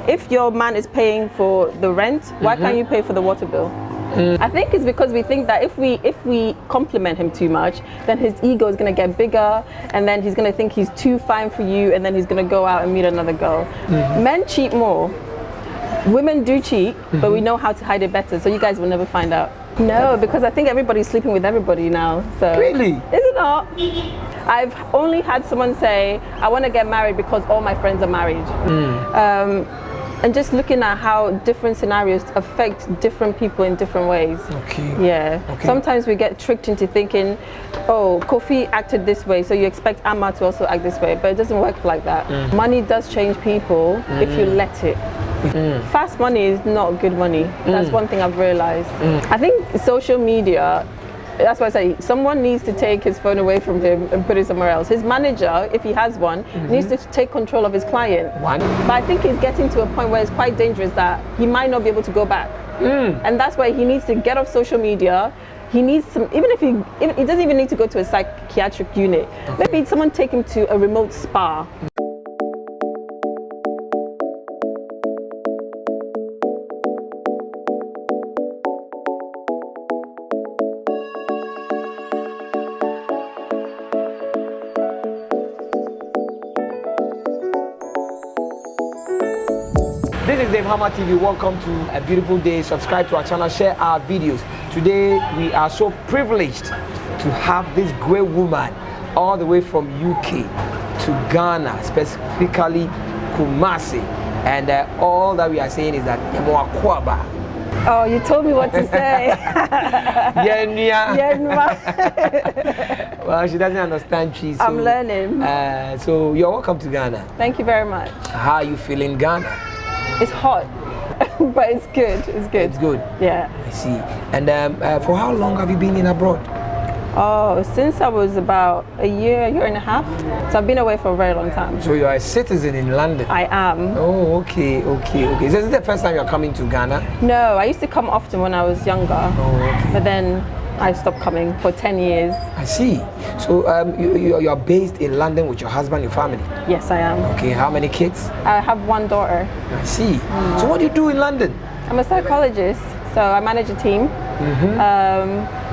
if your man is paying for the rent, why can't you pay for the water bill? I think it's because we think that if we compliment him too much, then his ego is going to get bigger, and then he's going to think he's too fine for you, and then he's going to go out and meet another girl. Men cheat more. Women do cheat, but we know how to hide it better, so you guys will never find out. No, because I think everybody's sleeping with everybody now. So Really? Is it not? I've only had someone say, I want to get married because all my friends are married. And just looking at how different scenarios affect different people in different ways. Okay. Yeah. Okay. Sometimes we get tricked into thinking, oh, Kofi acted this way, so you expect Amma to also act this way, but it doesn't work like that. Money does change people if you let it. Fast money is not good money. That's one thing I've realized. I think social media, that's why I say someone needs to take his phone away from him and put it somewhere else. His manager, if he has one, needs to take control of his client. But I think he's getting to a point where it's quite dangerous that he might not be able to go back. And that's why he needs to get off social media. He needs some, even if he doesn't even need to go to a psychiatric unit. Maybe someone take him to a remote spa. This is Dave Hammer TV. Welcome to a beautiful day. Subscribe to our channel, share our videos. Today we are so privileged to have this great woman all the way from UK to Ghana, specifically Kumasi. And all that we are saying is that Oh, you told me what to say. Well, she doesn't understand cheese. I'm learning. So you're welcome to Ghana. Thank you very much. How are you feeling, Ghana? It's hot, but it's good. It's good. It's good. Yeah. I see. And for how long have you been in abroad? Oh, since I was about a year and a half. So I've been away for a very long time. So you are a citizen in London? I am. Oh, okay. So this is the first time you're coming to Ghana? No, I used to come often when I was younger. Oh, okay. But then I stopped coming for 10 years. I see. So you are based in London with your husband and family? Yes, I am. Okay, how many kids? I have one daughter. I see. So what do you do in London? I'm a psychologist, so I manage a team.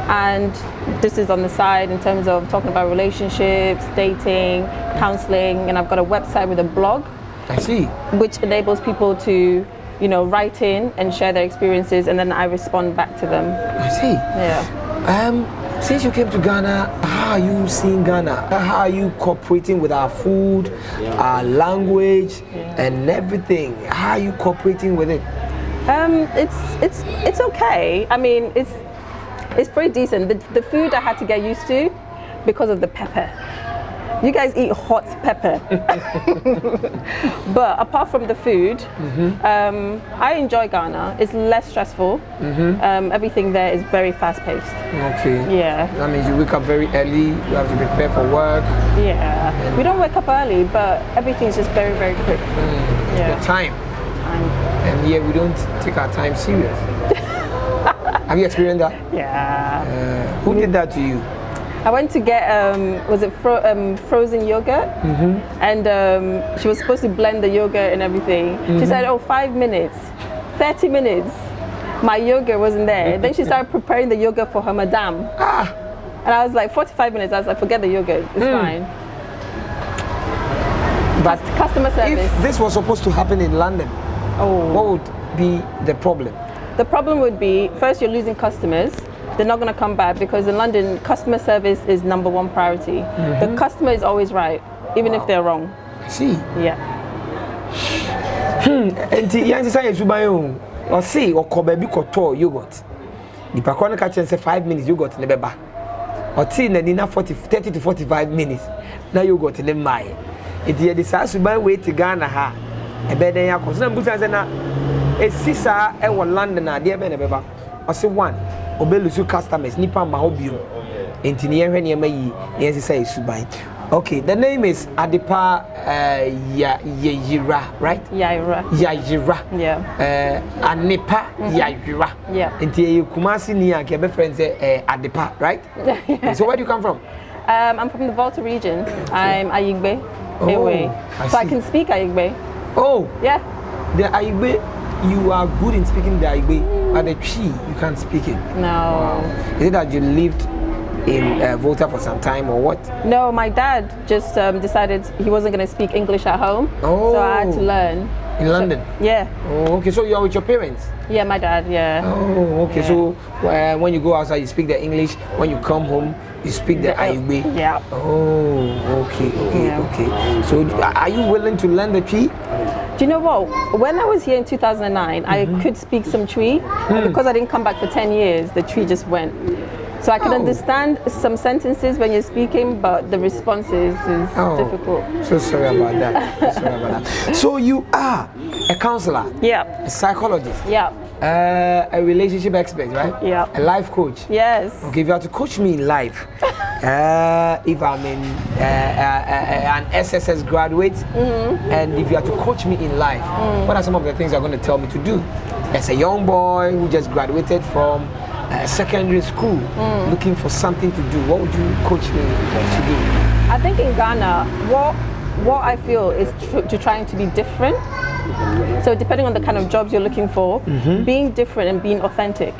And this is on the side in terms of talking about relationships, dating, counseling, and I've got a website with a blog. I see. Which enables people to, write in and share their experiences, and then I respond back to them. I see. Yeah. Since you came to Ghana, how are you seeing Ghana? How are you cooperating with our food, our language, and everything? How are you cooperating with it? It's okay. I mean, it's pretty decent. The food I had to get used to because of the pepper. You guys eat hot pepper. But apart from the food, I enjoy Ghana. It's less stressful. Everything there is very fast paced. Okay. Yeah. That means you wake up very early, you have to prepare for work. Yeah. We don't wake up early, but everything's just very, very quick. Yeah. The time. And yeah, we don't take our time serious. Have you experienced that? Yeah. Who did that to you? I went to get, frozen yogurt, and she was supposed to blend the yogurt and everything. She said, 5 minutes, 30 minutes. My yogurt wasn't there. Then she started preparing the yogurt for her madame. And I was like, 45 minutes. I was like, forget the yogurt, it's fine. But customer service. If this was supposed to happen in London, what would be the problem? The problem would be, first, you're losing customers. They're not going to come back because in London, customer service is #1 priority. The customer is always right, even if they're wrong. I see. Yeah. And you say you buy or say or ko baby ko to yogurt. The pakwan ka chen say 5 minutes yogurt ne beba. Or tea na ni na 30 to 45 minutes. Na yogurt ne mai. It ye the sa suban way to Ghana ha. E be den yakọ. So na mbusa say na esisa e wo London na de be ne beba. O say one obelusu customers nipa ma obium enti ne yehwe ne mayi ne yesisa esuban. Okay, the name is Anipa Yayra, right? Yayra. Yeah. Anipa Yayra. Yeah. Enti Kumasi ni anke be friends Anipa, right? So where do you come from? I'm from the Volta region. I'm Ayigbe. So I can speak Ayigbe. Oh. Yeah. the Aigbe, you are good in speaking the Aigbe, but the Chi, you can't speak it. No. Wow. Is it that you lived in Volta for some time or what? No, my dad just decided he wasn't going to speak English at home. Oh. So I had to learn. In London? Yeah. Oh, okay. So you are with your parents? Yeah, my dad, yeah. Oh, okay. Yeah. So when you go outside, you speak the English. When you come home, you speak the Aigbe. Yeah. Oh, okay. So are you willing to learn the Chi? Do you know what? When I was here in 2009, I could speak some Twi, but because I didn't come back for 10 years, the Twi just went. So I can understand some sentences when you're speaking, but the responses is difficult. So sorry about that. So you are a counselor, Yeah. a psychologist, Yeah. a relationship expert, right? Yeah. A life coach. Yes. Okay, if you have to coach me in life, if I'm an SSS graduate, and if you have to coach me in life, what are some of the things you're going to tell me to do? As a young boy who just graduated from secondary school, looking for something to do, what would you coach me to do? I think in Ghana, what I feel is trying to be different. So depending on the kind of jobs you're looking for, being different and being authentic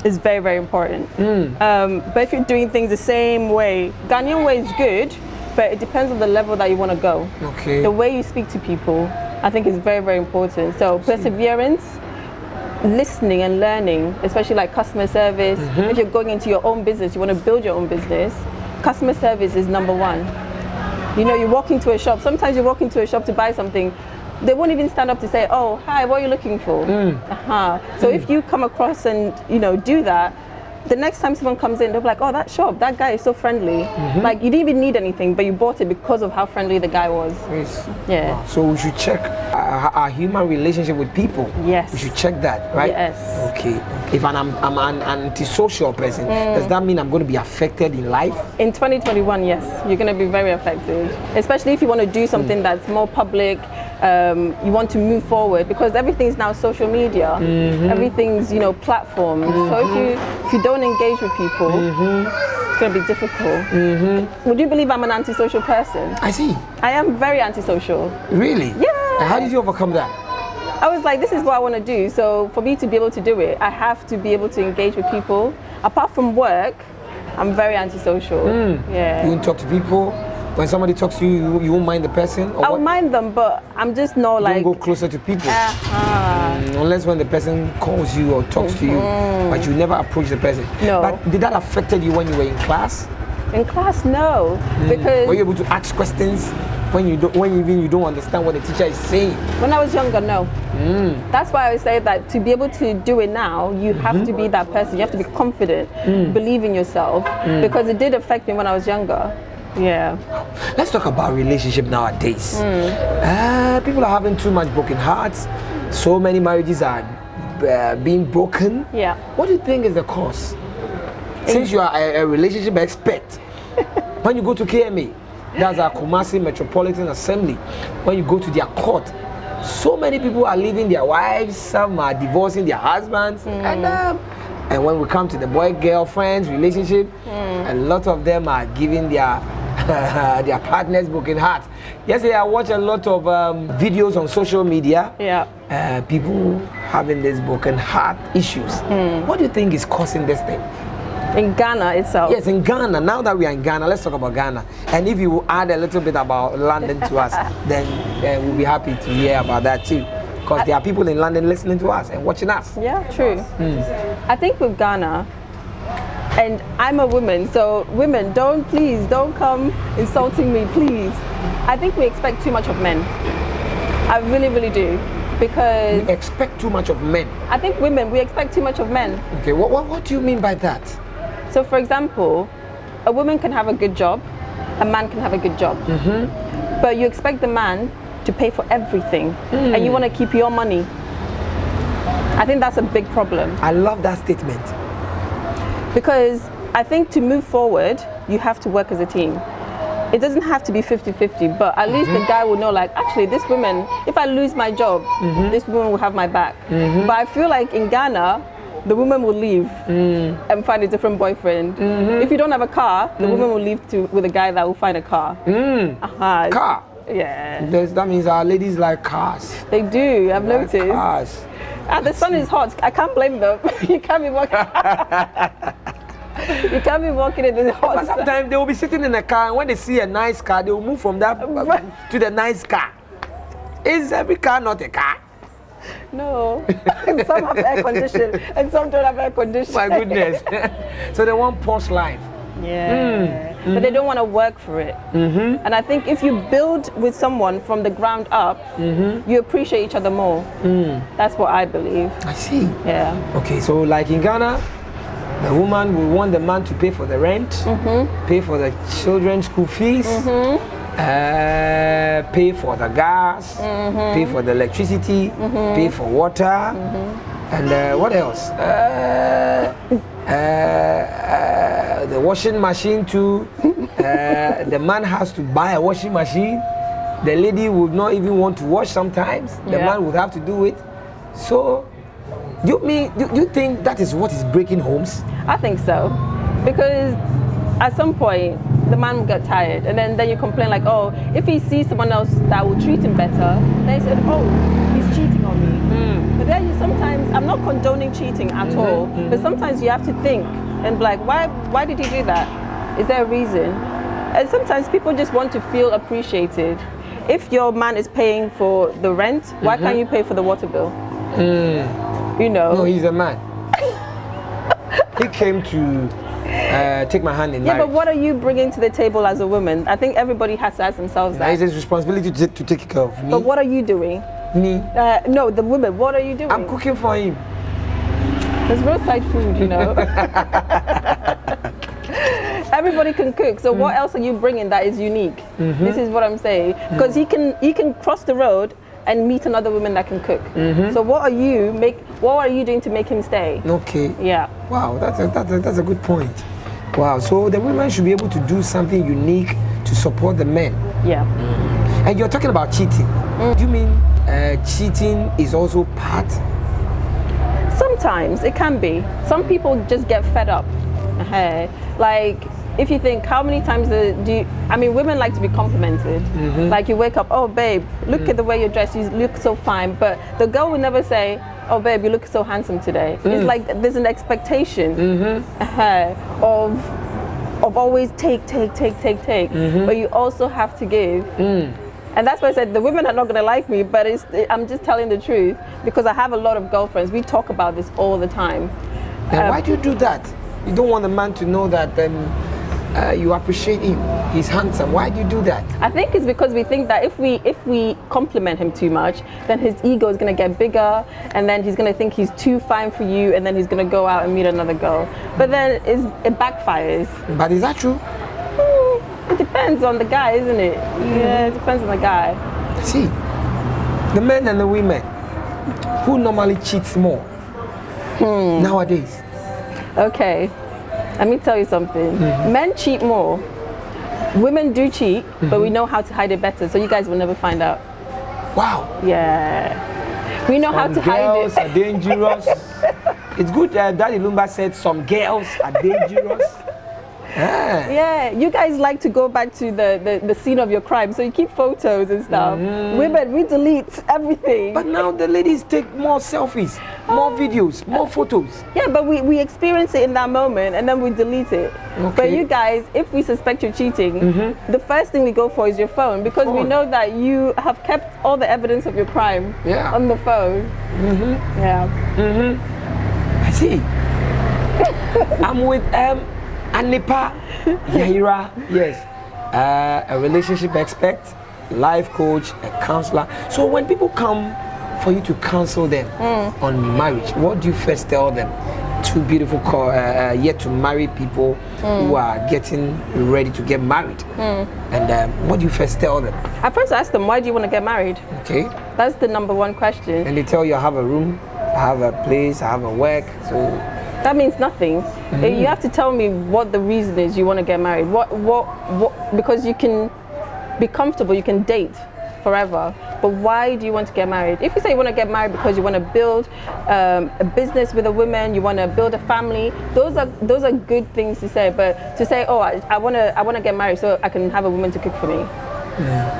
is very, very important. But if you're doing things the same way, Ghanaian way is good, but it depends on the level that you want to go. Okay. The way you speak to people, I think is very, very important. So perseverance, listening and learning, especially like customer service. If you're going into your own business, you want to build your own business, customer service is number one. You know, you walk into a shop, sometimes you walk into a shop to buy something, they won't even stand up to say, oh, hi, what are you looking for? So if you come across and, you know, do that, the next time someone comes in, they'll be like, oh, that shop, that guy is so friendly. Like, you didn't even need anything, but you bought it because of how friendly the guy was. Yes. Yeah. Wow. So we should check our human relationship with people. Yes. We should check that, right? Yes. Okay. If I'm an antisocial person, does that mean I'm going to be affected in life? In 2021, yes, you're going to be very affected, especially if you want to do something that's more public. You want to move forward because everything's now social media. Everything's, you know, platforms. So if you don't engage with people, it's going to be difficult. Would you believe I'm an antisocial person? I see. I am very antisocial. Really? Yeah. And how did you overcome that? I was like, this is what I want to do. So for me to be able to do it, I have to be able to engage with people. Apart from work, I'm very antisocial. Yeah. You won't talk to people? When somebody talks to you, you won't mind the person? Or I'll mind them, but I'm just not like... Don't go closer to people. Unless when the person calls you or talks to you, but you never approach the person. No. But did that affected you when you were in class? In class, no. Because... Were you able to ask questions when you don't understand what the teacher is saying? When I was younger, no. That's why I say that to be able to do it now, you have to be that person. You have to be confident, believe in yourself, because it did affect me when I was younger. Yeah. Let's talk about relationship nowadays. People are having too much broken hearts. So many marriages are being broken. Yeah. What do you think is the cause? Since you are a relationship expert, when you go to KMA, that's our Kumasi Metropolitan Assembly, when you go to their court, so many people are leaving their wives, some are divorcing their husbands, and when we come to the boy-girlfriends relationship, a lot of them are giving their partners broken hearts. Yesterday I watched a lot of videos on social media. Yeah. People having these broken heart issues. What do you think is causing this thing? In Ghana itself? Yes, in Ghana. Now that we are in Ghana, let's talk about Ghana. And if you add a little bit about London to us, then we'll be happy to hear about that too. Because there are people in London listening to us and watching us. Yeah, true. I think with Ghana, and I'm a woman, so women, please don't come insulting me, please. I think we expect too much of men. I really, really do. Because... We expect too much of men? I think women, we expect too much of men. Okay, what do you mean by that? So for example, a woman can have a good job, a man can have a good job. But you expect the man to pay for everything, and you want to keep your money. I think that's a big problem. I love that statement. Because I think to move forward, you have to work as a team. It doesn't have to be 50-50, but at least the guy will know, like, actually this woman, if I lose my job, this woman will have my back. But I feel like in Ghana, the woman will leave and find a different boyfriend. If you don't have a car, the woman will leave with a guy that will find a car. Car? Yeah. That means our ladies like cars. They do, I've Like noticed. cars. The sun is hot. I can't blame them. You can't be walking. You can't be walking in the hot But sun. sometimes they will be sitting in a car, and when they see a nice car, they will move from that to the nice car. Is every car not a car? No. Some have air conditioning and some don't have air conditioning. My goodness. So they want posh life. Yeah. But they don't want to work for it. And I think if you build with someone from the ground up, you appreciate each other more. That's what I believe. I see. Yeah. Okay, so like in Ghana, the woman will want the man to pay for the rent, pay for the children's school fees, pay for the gas, pay for the electricity, pay for water, and what else? The washing machine too. The man has to buy a washing machine. The lady would not even want to wash sometimes. The man would have to do it. So, do you think that is what is breaking homes? I think so. Because at some point, the man will get tired. And then you complain like, oh, if he sees someone else that will treat him better, then he said, oh, he's cheating on me. But then sometimes, I'm not condoning cheating at all. But sometimes you have to think and be like, why did he do that? Is there a reason? And sometimes people just want to feel appreciated. If your man is paying for the rent, why can't you pay for the water bill? You know? No, he's a man. He came to take my hand in Yeah, marriage. but what are you bringing to the table as a woman? I think everybody has to ask themselves That is that. his responsibility to take care of me. But what are you doing? Me? No, the women, what are you doing? I'm cooking for him. There's roadside food, you know. Everybody can cook. So what else are you bringing that is unique? This is what I'm saying. Because he can cross the road and meet another woman that can cook. So what are you doing to make him stay? Okay. Yeah. Wow, that's a good point. Wow, so the women should be able to do something unique to support the men. Yeah. And you're talking about cheating. Do you mean cheating is also part? Sometimes it can be. Some people just get fed up. Like, if you think, how many times women like to be complimented. Like you wake up, oh babe, look at the way you're dressed, you look so fine. But the girl will never say, oh babe, you look so handsome today. It's like there's an expectation of always take. But you also have to give. And that's why I said the women are not going to like me, but I'm just telling the truth because I have a lot of girlfriends. We talk about this all the time. Then why do you do that? You don't want a man to know that you appreciate him. He's handsome. Why do you do that? I think it's because we think that if we compliment him too much, then his ego is going to get bigger, and then he's going to think he's too fine for you, and then he's going to go out and meet another girl. But then it backfires. But is that true? It depends on the guy, isn't it? Yeah, it depends on the guy. See, the men and the women, who normally cheats more nowadays? Okay, let me tell you something. Men cheat more. Women do cheat, but we know how to hide it better, so you guys will never find out. Wow. Yeah. We know how to hide girls it. are dangerous. It's good Daddy Lumba said some girls are dangerous. Yeah, you guys like to go back to the scene of your crime, so you keep photos and stuff. Women, we delete everything. But now the ladies take more selfies, more videos, more photos. Yeah, but we experience it in that moment and then we delete it. Okay. But you guys, if we suspect you're cheating, the first thing we go for is your phone because we know that you have kept all the evidence of your crime on the phone. Yeah. I see. I'm with Anipa, Yayra, yes, a relationship expert, life coach, a counselor. So when people come for you to counsel them on marriage, what do you first tell them? Two beautiful yet to marry people who are getting ready to get married. And what do you first tell them? I first ask them, why do you want to get married? Okay. That's the number one question. And they tell you, I have a room, I have a place, I have a work, so... That means nothing. You have to tell me what the reason is you want to get married. What? Because you can be comfortable, you can date forever. But why do you want to get married? If you say you want to get married because you want to build a business with a woman, you want to build a family, those are good things to say. But to say, oh, I want to get married so I can have a woman to cook for me.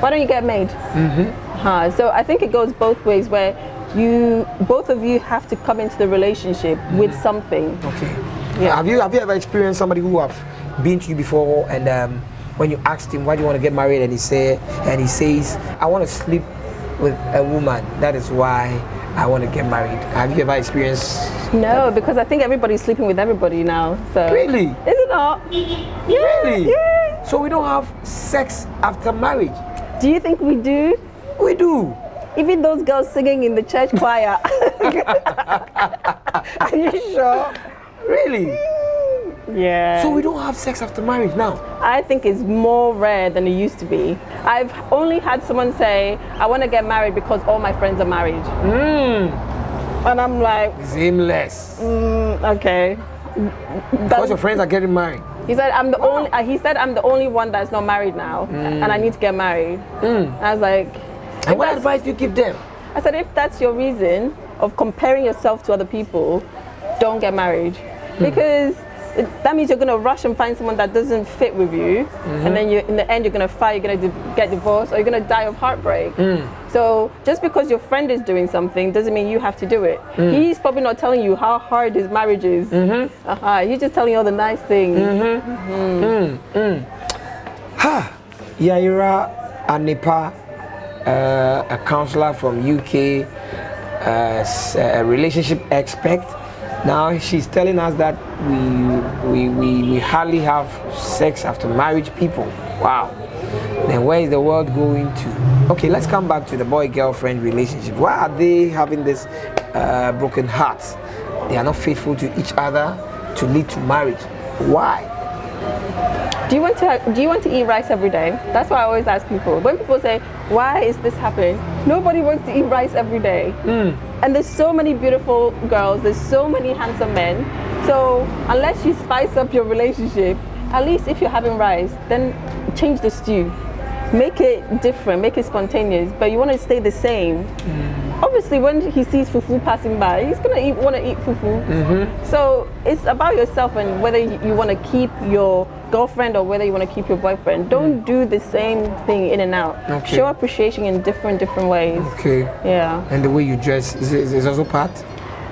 Why don't you get made? So I think it goes both ways, where both of you have to come into the relationship with something. Okay. Yeah. Have you ever experienced somebody who have been to you before, and when you asked him why do you want to get married, and he says, I want to sleep with a woman, that is why I want to get married? Have you ever experienced? No, because I think everybody's sleeping with everybody now. So Really? Is it not? Yeah, Really? Yeah. So we don't have sex after marriage? Do you think we do? We do. Even those girls singing in the church choir. Are you sure? Really? Yeah. So we don't have sex after marriage now? I think it's more rare than it used to be. I've only had someone say, I want to get married because all my friends are married. And I'm like, Seamless. okay. Because your friends are getting married. He said I'm the only. He said I'm the only one that's not married now, and I need to get married. I was like, and what advice do you give them? I said, if that's your reason of comparing yourself to other people, don't get married, because that means you're going to rush and find someone that doesn't fit with you, and then in the end you're going to fight, you're going to get divorced, or you're going to die of heartbreak. So just because your friend is doing something doesn't mean you have to do it. He's probably not telling you how hard his marriage is. He's just telling you all the nice things. Yayra Anipa, a counselor from UK, a relationship expert. Now she's telling us that we hardly have sex after marriage, people. Wow. Then where is the world going to? Okay, let's come back to the boy-girlfriend relationship. Why are they having this broken hearts? They are not faithful to each other to lead to marriage. Why? Do you want to eat rice every day? That's why I always ask people. When people say, why is this happening? Nobody wants to eat rice every day. And there's so many beautiful girls, there's so many handsome men. So unless you spice up your relationship, at least if you're having rice, then change the stew. Make it different, make it spontaneous, but you want to stay the same. Obviously, when he sees fufu passing by, he's gonna want to eat fufu. So it's about yourself and whether you want to keep your girlfriend or whether you want to keep your boyfriend. Don't do the same thing in and out. Okay. Show appreciation in different ways. Okay. Yeah. And the way you dress is also part?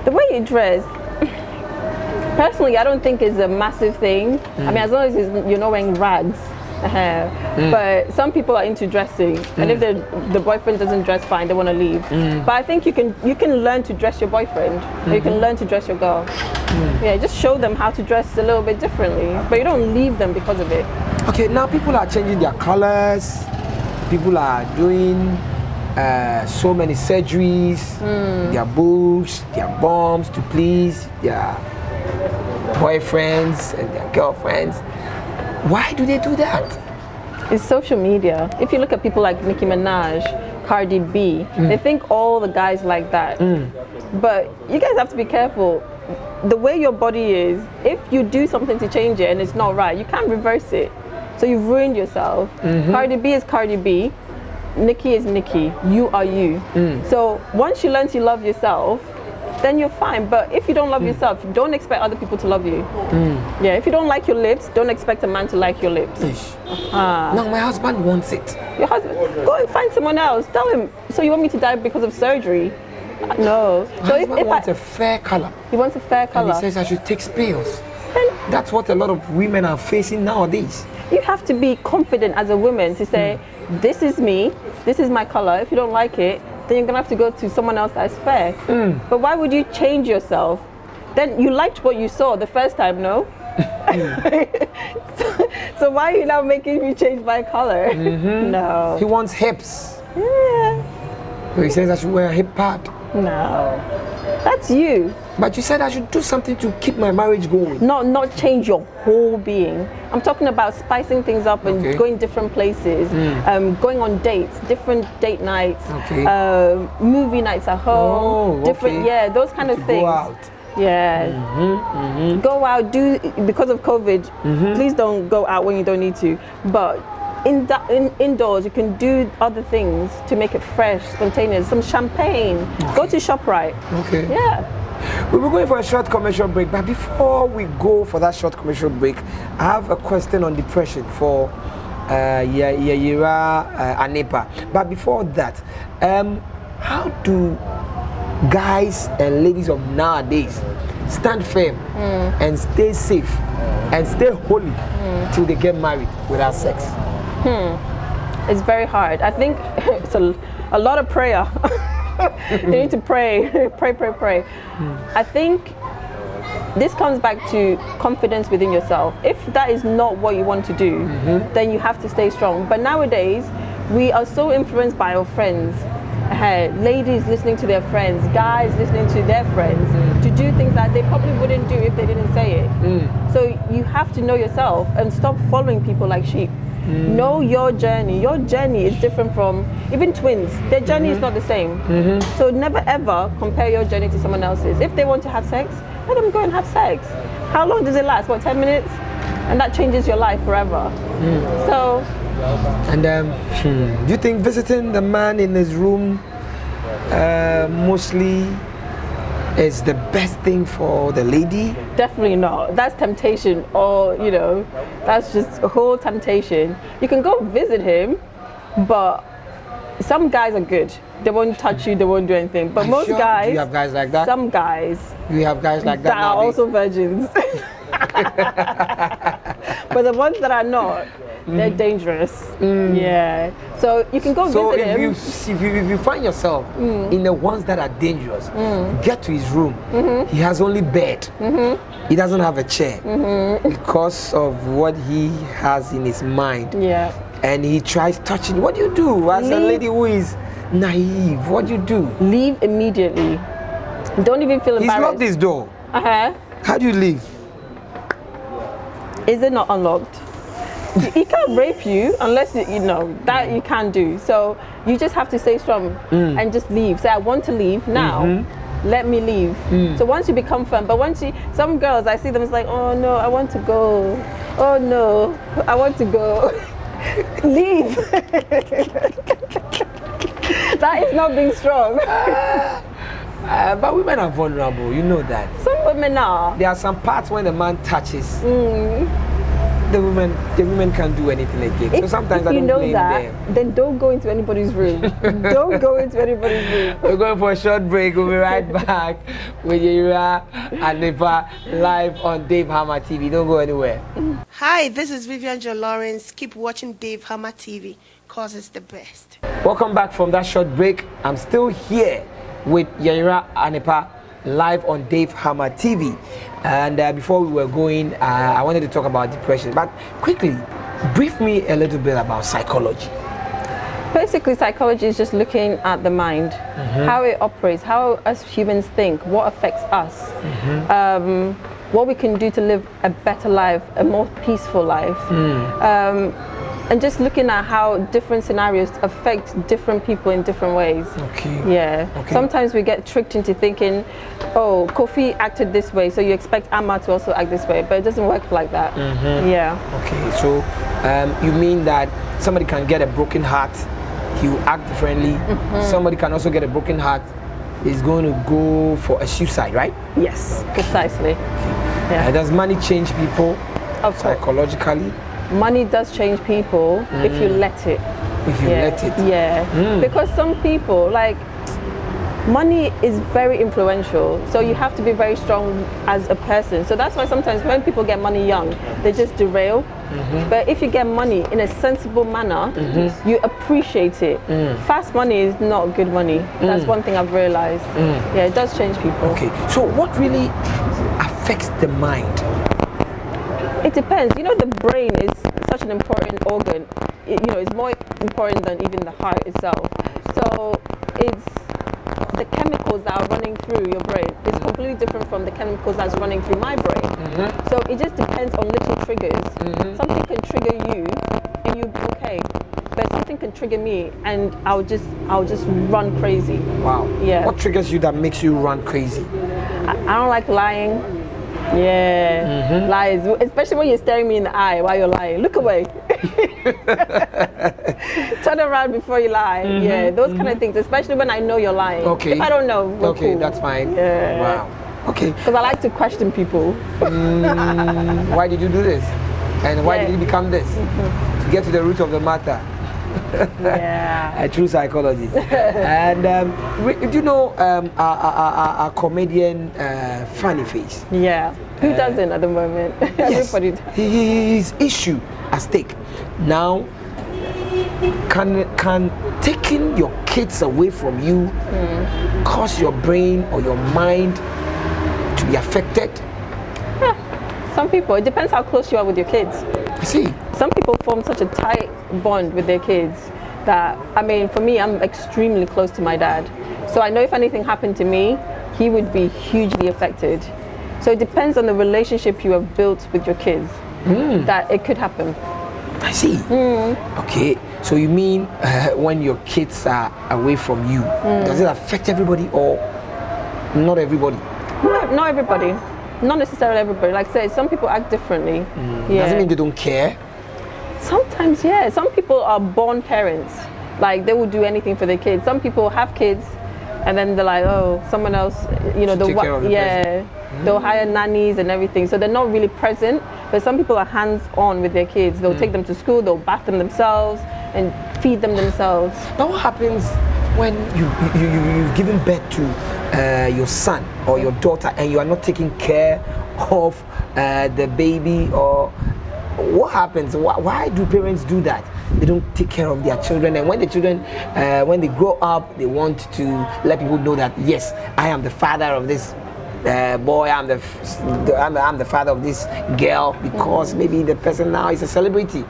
The way you dress, personally, I don't think is a massive thing. I mean, as long as you're not wearing rags. But some people are into dressing, and if the boyfriend doesn't dress fine, they want to leave. But I think you can learn to dress your boyfriend, or you can learn to dress your girl. Yeah, just show them how to dress a little bit differently, but you don't leave them because of it. Okay, now people are changing their colors. People are doing so many surgeries, their boobs, their bums to please their boyfriends and their girlfriends. Why do they do that? It's social media. If you look at people like Nicki Minaj, Cardi B, they think all the guys like that. But you guys have to be careful. The way your body is, if you do something to change it and it's not right, you can't reverse it. So you've ruined yourself. Cardi B is Cardi B. Nicki is Nicki. You are you. So once you learn to love yourself, then you're fine. But if you don't love yourself, don't expect other people to love you. Yeah, if you don't like your lips, don't expect a man to like your lips. No, my husband wants it. Your husband, go and find someone else. Tell him, so you want me to die because of surgery? No. So My husband wants a fair color. He wants a fair color. And he says I should take pills. That's what a lot of women are facing nowadays. You have to be confident as a woman to say, this is me, this is my color. If you don't like it, then you're gonna have to go to someone else that's fair. But why would you change yourself? Then you liked what you saw the first time, no? so why are you now making me change my color? No. He wants hips. Yeah. So he says I should wear a hip pad. No. That's you. But you said I should do something to keep my marriage going. Not change your whole being. I'm talking about spicing things up and going different places, going on dates, different date nights, movie nights at home, different, those kind of things. Go out. Yeah. Go out, do, because of COVID, please don't go out when you don't need to. But indoors, you can do other things to make it fresh, spontaneous. Some champagne. Go to ShopRite. Okay. Yeah. We were going for a short commercial break, but before we go for that short commercial break, I have a question on depression for Yayra, Anipa. But before that, how do guys and ladies of nowadays stand firm and stay safe and stay holy till they get married without sex? It's very hard. I think it's a lot of prayer. You need to pray, pray. I think this comes back to confidence within yourself. If that is not what you want to do, then you have to stay strong. But nowadays, we are so influenced by our friends. Ladies listening to their friends, guys listening to their friends, to do things that they probably wouldn't do if they didn't say it. So you have to know yourself and stop following people like sheep. Know your journey. Your journey is different from even twins. Their journey is not the same. So never ever compare your journey to someone else's. If they want to have sex, let them go and have sex. How long does it last? What, 10 minutes? And that changes your life forever. So. And do you think visiting the man in his room mostly is the best thing for the lady? Definitely not. That's temptation, or that's just a whole temptation. You can go visit him, but some guys are good. They won't touch you, they won't do anything. But most guys, do you have guys like that? Some guys, you have guys like that are also virgins. But the ones that are not, they're dangerous. Yeah. So you can go visit him. So if you find yourself in the ones that are dangerous, get to his room. He has only bed. He doesn't have a chair because of what he has in his mind. Yeah. And he tries touching. What do you do as a lady who is naive? What do you do? Leave immediately. Don't even feel embarrassed. He's locked his door. How do you leave? Is it not unlocked? He can't rape you unless that you can't do. So you just have to stay strong and just leave. Say, I want to leave now. Let me leave. So once you become firm, but some girls, I see them, it's like, oh no, I want to go. Oh no, I want to go. Leave. That is not being strong. But women are vulnerable, you know that. Some women are. There are some parts when the man touches, the women can't do anything again. So sometimes I don't blame them. Then don't go into anybody's room. Don't go into anybody's room. We're going for a short break. We'll be right back with Yayra and Anipa live on Dave Hammer TV. Don't go anywhere. Hi, this is Vivian Jo Lawrence. Keep watching Dave Hammer TV, cause it's the best. Welcome back from that short break. I'm still here with Yayra and Anipa live on Dave Hammer TV. And before we were going, I wanted to talk about depression. But quickly, brief me a little bit about psychology. Basically, psychology is just looking at the mind, how it operates, how us humans think, what affects us, what we can do to live a better life, a more peaceful life. And just looking at how different scenarios affect different people in different ways. Yeah. Sometimes we get tricked into thinking, oh, Kofi acted this way, so you expect Amma to also act this way, but it doesn't work like that. Yeah. Okay, so you mean that somebody can get a broken heart, he will act differently. Somebody can also get a broken heart, is going to go for a suicide, right? Yes, precisely. Yeah. Does money change people Psychologically? psychologically? Money does change people if you let it. If you let it? Yeah. Because some people, money is very influential, so you have to be very strong as a person. So that's why sometimes when people get money young, they just derail. But if you get money in a sensible manner, you appreciate it. Fast money is not good money. That's one thing I've realized. Yeah, it does change people. Okay, so what really affects the mind? It depends. The brain is such an important organ. It's more important than even the heart itself. So it's the chemicals that are running through your brain is completely different from the chemicals that's running through my brain. So it just depends on little triggers. Something can trigger you and you'll be okay. But something can trigger me and I'll just run crazy. Wow. Yeah. What triggers you that makes you run crazy? I don't like lying. Yeah, lies, especially when you're staring me in the eye while you're lying. Look away. Turn around before you lie. Yeah, those kind of things, especially when I know you're lying. Okay. If I don't know, we're okay, cool. That's fine. Yeah. Wow. Okay. Because I like to question people. Why did you do this? And why did it become this? To get to the root of the matter. Yeah. A true psychologist. And do you know our comedian Funny Face? Yeah. Who doesn't at the moment? Yes. Everybody does. His issue at stake. Now, can taking your kids away from you cause your brain or your mind to be affected? Yeah. Some people, it depends how close you are with your kids. I see. Some people form such a tight bond with their kids that, I mean, for me, I'm extremely close to my dad. So I know if anything happened to me, he would be hugely affected. So it depends on the relationship you have built with your kids that it could happen. I see. Okay, so you mean when your kids are away from you, does it affect everybody or not everybody? No, not everybody. Not necessarily everybody. Like I say, some people act differently. Yeah. Doesn't mean they don't care. Sometimes, yeah. Some people are born parents. Like they will do anything for their kids. Some people have kids, and then they're like, oh, someone else, you know, they'll hire nannies and everything. So they're not really present. But some people are hands-on with their kids. They'll take them to school. They'll bath them themselves and feed them themselves. But what happens when you've given birth to your son or your daughter and you are not taking care of the baby? Or what happens? Why do parents do that? They don't take care of their children, and when the children, when they grow up, they want to let people know that yes, I am the father of this boy, I'm the father of this girl, because maybe the person now is a celebrity.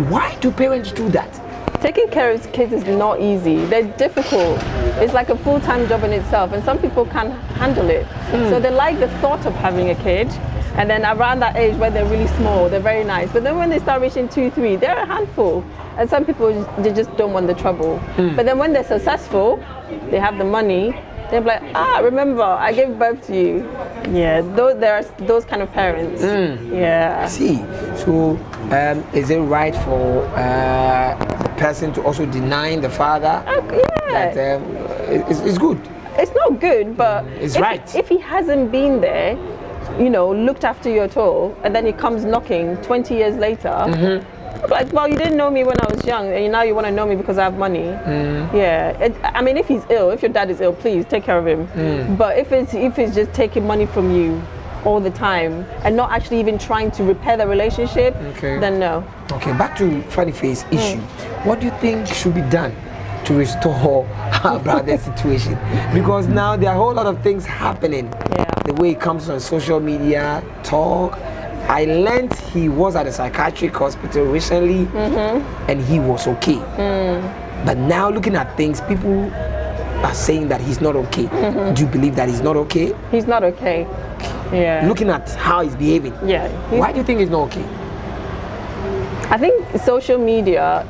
Why do parents do that? Taking care of kids is not easy. They're difficult. It's like a full-time job in itself, and some people can't handle it. So they like the thought of having a kid, and then around that age where they're really small, they're very nice. But then when they start reaching 2, 3, they're a handful. And some people, they just don't want the trouble. But then when they're successful, they have the money, they're like, remember, I gave birth to you. Yeah, there are those kind of parents. Yeah. I see. So is it right for the person to also deny the father? Yeah. That it's good. It's not good, but it's right. If he hasn't been there, you know, looked after you at all, and then he comes knocking 20 years later, like, well, you didn't know me when I was young, and now you want to know me because I have money. Yeah, I mean, if he's ill, if your dad is ill, please take care of him. But if it's just taking money from you all the time and not actually even trying to repair the relationship, then no. Okay, back to Funny Face issue. What do you think should be done to restore our brother's situation? Because now there are a whole lot of things happening. The way it comes on social media, talk. I learned he was at a psychiatric hospital recently, and he was okay. But now looking at things, people are saying that he's not okay. Do you believe that he's not okay? He's not okay. Yeah. Looking at how he's behaving. Yeah. Why do you think he's not okay? I think social media,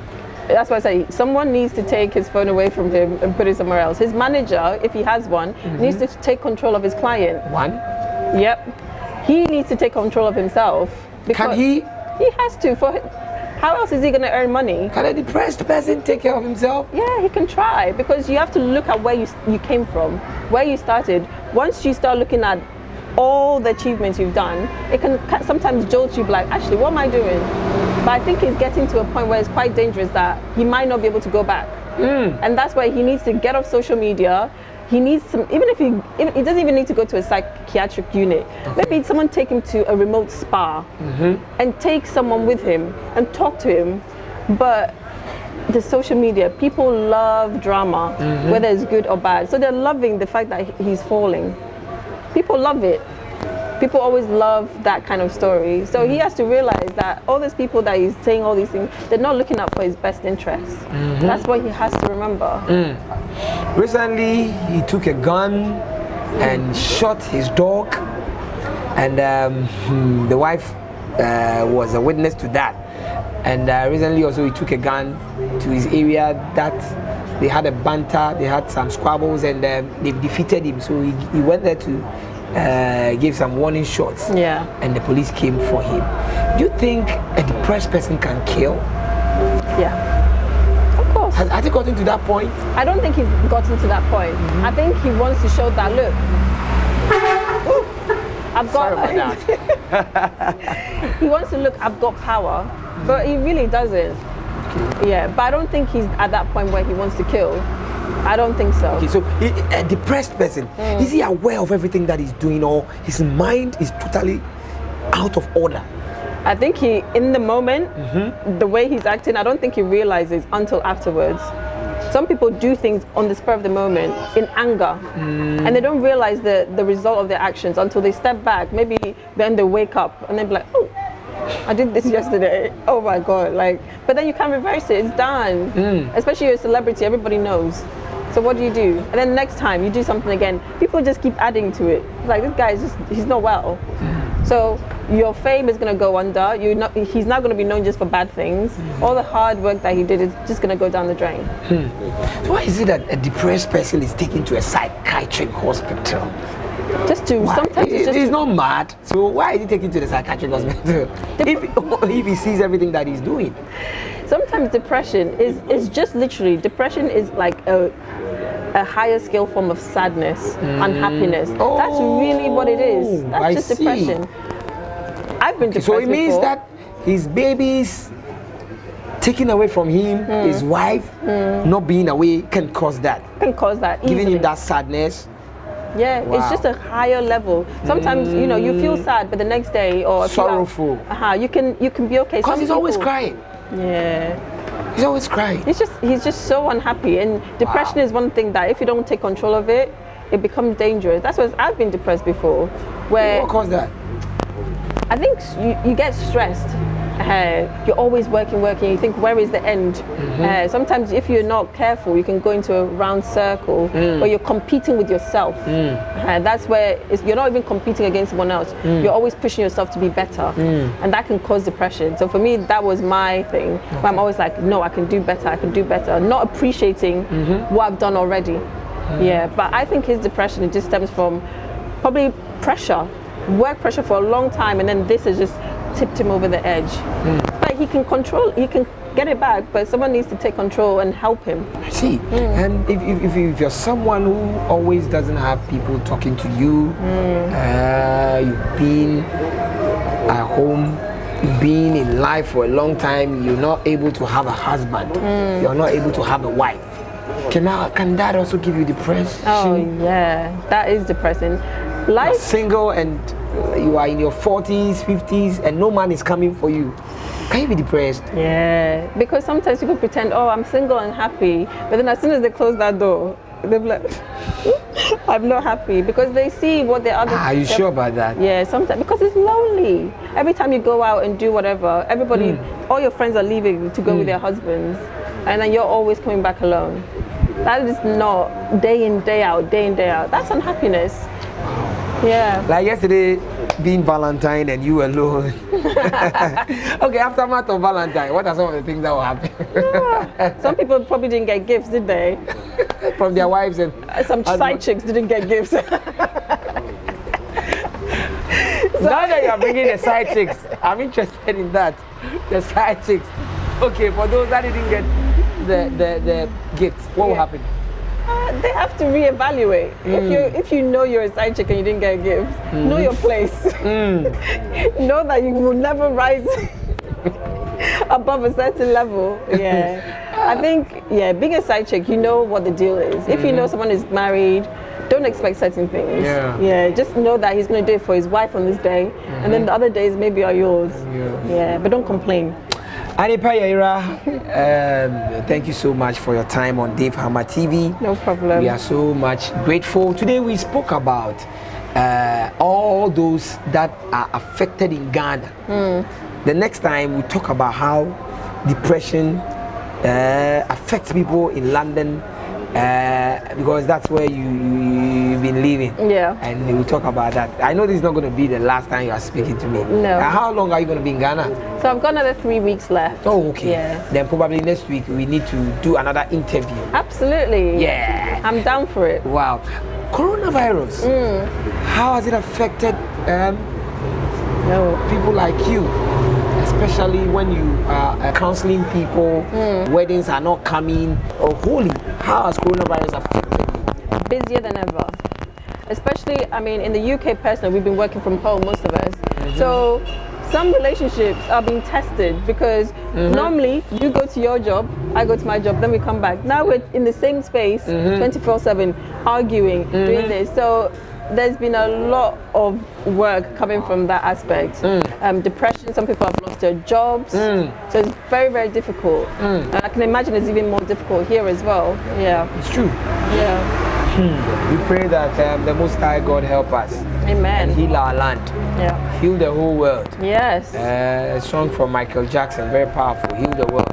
that's why I say someone needs to take his phone away from him and put it somewhere else. His manager, if he has one, needs to take control of his client. One? Yep. He needs to take control of himself. Can he? He has to. How else is he going to earn money? Can a depressed person take care of himself? Yeah, he can try, because you have to look at where you came from, where you started. Once you start looking at all the achievements you've done, it can sometimes jolt you, like, actually, what am I doing? But I think he's getting to a point where it's quite dangerous that he might not be able to go back. And that's why he needs to get off social media. He needs some, even if he doesn't even need to go to a psychiatric unit. Maybe someone take him to a remote spa and take someone with him and talk to him. But the social media, people love drama, whether it's good or bad. So they're loving the fact that he's falling. People love it. People always love that kind of story. So he has to realize that all these people that he's saying all these things, they're not looking out for his best interests. That's what he has to remember. Recently, he took a gun and shot his dog, and the wife was a witness to that. And recently also he took a gun to his area that they had a banter, they had some squabbles, and they defeated him. So he went there to give some warning shots. And the police came for him. Do you think a depressed person can kill? Yeah. Has he gotten to that point? I don't think he's gotten to that point. I think he wants to show that, look, I've got. Sorry about that. He wants to look, I've got power, but he really doesn't. Yeah, but I don't think he's at that point where he wants to kill. I don't think so. Okay, so a depressed person, is he aware of everything that he's doing, or his mind is totally out of order? I think he, in the moment, the way he's acting, I don't think he realizes until afterwards. Some people do things on the spur of the moment in anger, and they don't realize the result of their actions until they step back. Maybe then they wake up and they'll be like, oh, I did this yesterday. Oh my God, like, but then you can't reverse it, it's done. Especially you're a celebrity, everybody knows. So what do? And then next time you do something again, people just keep adding to it. Like, this guy is just, he's not well. So your fame is going to go under. He's not going to be known just for bad things. All the hard work that he did is just going to go down the drain. So why is it that a depressed person is taken to a psychiatric hospital? Just to, Why? sometimes it's just He's not mad, so why is he taken to the psychiatric hospital? If he sees everything that he's doing. Sometimes depression is just literally, depression is like a higher scale form of sadness, unhappiness. That's really what it is. That's just depression. I've been depressed So it means before. that his babies taken away from him, his wife not being away can cause that. Can cause that Giving easily. him that sadness. Yeah, it's just a higher level. Sometimes you feel sad, but the next day or Sorrowful. you can be okay. Because Some he's always people- crying. Yeah. He's always crying. He's just so unhappy, and depression is one thing that if you don't take control of it, it becomes dangerous. That's why I've been depressed before, where What caused that? I think you get stressed. You're always working. You think, where is the end? Sometimes if you're not careful, you can go into a round circle where you're competing with yourself. That's where you're not even competing against someone else. You're always pushing yourself to be better, and that can cause depression. So for me, that was my thing. Where I'm always like, no, I can do better. Not appreciating what I've done already. Yeah, but I think his depression, it just stems from probably pressure, work pressure for a long time, and then this has just tipped him over the edge. But he can get it back, but someone needs to take control and help him. I see. And if you're someone who always doesn't have people talking to you, you've been at home, you've been in life for a long time, you're not able to have a husband, you're not able to have a wife. Can that also give you depression? Oh yeah, that is depressing. Life Single and you are in your 40s, 50s, and no man is coming for you. Can you be depressed? Yeah, because sometimes people pretend, oh, I'm single and happy, but then as soon as they close that door, they're like, I'm not happy, because they see what the other. Are you sure about that? Yeah, sometimes, because it's lonely. Every time you go out and do whatever, everybody, all your friends are leaving to go with their husbands, and then you're always coming back alone. That is not day in, day out. That's unhappiness. Yeah. Like yesterday being Valentine and you alone. Okay, aftermath of Valentine, what are some of the things that will happen? Some people probably didn't get gifts, did they? From their wives and Some side chicks didn't get gifts. now that you are bringing the side chicks, I'm interested in that. The side chicks. Okay, for those that didn't get the gifts, what will happen? They have to reevaluate. If you know you're a side chick and you didn't get gifts, know your place. Know that you will never rise above a certain level. Yeah. I think, being a side chick, you know what the deal is. If you know someone is married, don't expect certain things. Yeah, just know that he's going to do it for his wife on this day, and then the other days maybe are yours. Yeah, but don't complain. Anipa, Yayra, thank you so much for your time on Dave Hammer TV. No problem. We are so much grateful. Today we spoke about all those that are affected in Ghana. The next time we talk about how depression affects people in London, because that's where you've been living. Yeah. And we'll talk about that. I know this is not going to be the last time you are speaking to me. No. How long are you going to be in Ghana? So I've got another 3 weeks left. Oh, okay. Yeah. Then probably next week we need to do another interview. Absolutely. Yeah. I'm down for it. Wow. Coronavirus. How has it affected people like you? Especially when you are counseling people, weddings are not coming. Holy, how has coronavirus affected you? Busier than ever. Especially especially, I mean, in the UK personally, we've been working from home, most of us. So some relationships are being tested because normally you go to your job, I go to my job, then we come back. Now we're in the same space 24/7, arguing, doing this. So there's been a lot of work coming from that aspect. Depression, some people have lost their jobs. So it's very, very difficult. And I can imagine it's even more difficult here as well. Yeah. It's true. Yeah. We pray that the Most High God help us. Amen. And heal our land. Yeah. Heal the whole world. Yes. A song from Michael Jackson, very powerful. Heal the world.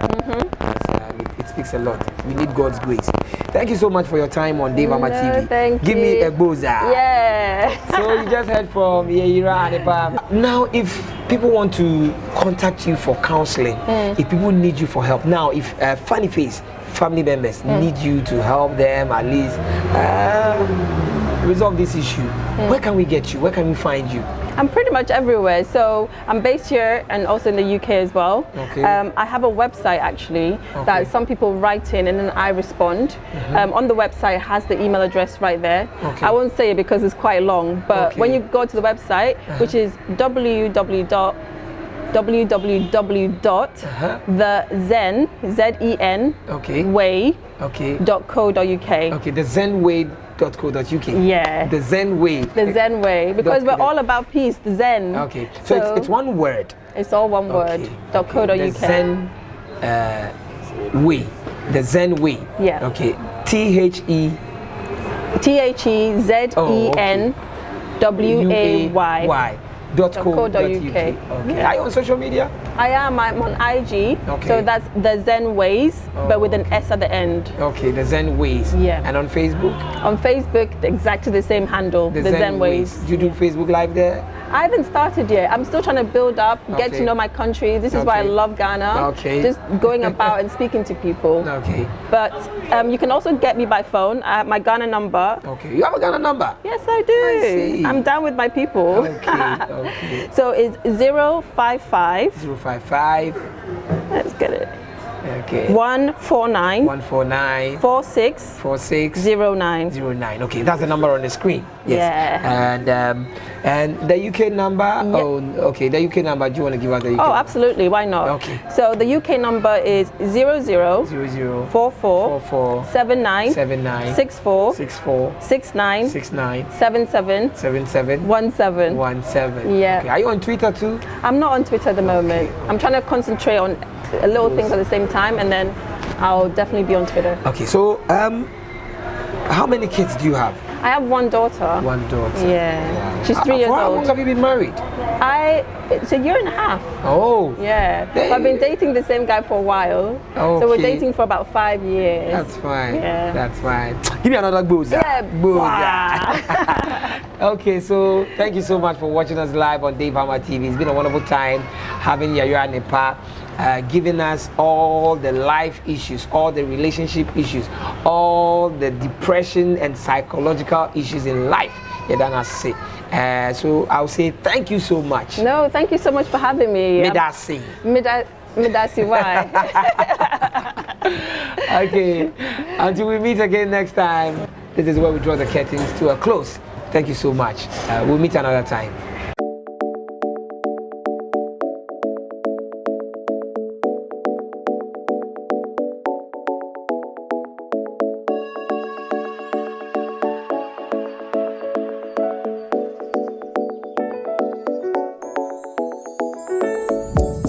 It speaks a lot. We need God's grace. Thank you so much for your time on Dave Ama TV. Thank Give you. me a boza. Yeah. So you just heard from Yayra, Anipa. Now, if people want to contact you for counseling, if people need you for help, now if Funny Face family members need you to help them at least resolve this issue, where can we get you? Where can we find you? I'm pretty much everywhere. So I'm based here and also in the UK as well. Okay. I have a website actually that some people write in and then I respond. On the website has the email address right there. Okay. I won't say it because it's quite long, but when you go to the website, which is www.thezen, Z-E-N, way.co.uk. Okay, the zenway.co.uk. Yeah. The Zen Way. The Zen Way, because we're all about peace, the Zen. Okay, so it's one word. It's all one word. .co.uk. The Zen Way. The Zen Way. Yeah. Okay. T-H-E. THEZENWAY. .co.uk. Okay. Are you on social media? I am. I'm on IG. Okay. So that's the Zen Ways, but with an S at the end. Okay, the Zen Ways. Yeah. And on Facebook? On Facebook, exactly the same handle, the Zen Ways. Do you do Facebook Live there? I haven't started yet. I'm still trying to build up, get to know my country. This is why I love Ghana. Okay. Just going about and speaking to people. Okay. But you can also get me by phone. I have my Ghana number. Okay. You have a Ghana number? Yes, I do. I see. I'm down with my people. Okay. So it's 055. 055. Let's get it. Okay. 149. 149. 46. 46. 09. 09. Okay, that's the number on the screen. Yes. Yeah. And the UK number. Oh, okay. The UK number. Do you want to give us the UK? Oh, absolutely. Why not? Okay. So the UK number is 00 00 44 44 79 79 64 64 69 69 77 77 17. 17. Yeah. Okay. Are you on Twitter too? I'm not on Twitter at the moment. I'm trying to concentrate on little things at the same time, and then I'll definitely be on Twitter. Okay. So, how many kids do you have? I have one daughter. One daughter. Yeah. Wow. She's 3 years For how long old. have you been married? It's a year and a half. Oh. Yeah. I've been dating the same guy for a while. Okay. So we're dating for about 5 years. That's fine. Yeah. That's fine. Give me another boza. Yeah. Boza. Okay, so thank you so much for watching us live on Dave Ama TV. It's been a wonderful time having Yayra Anipa giving us all the life issues, all the relationship issues, all the depression and psychological issues in life. So I'll say thank you so much. No, thank you so much for having me. Midasi. Midasi, why? Okay, until we meet again next time, this is where we draw the curtains to a close. Thank you so much. We'll meet another time.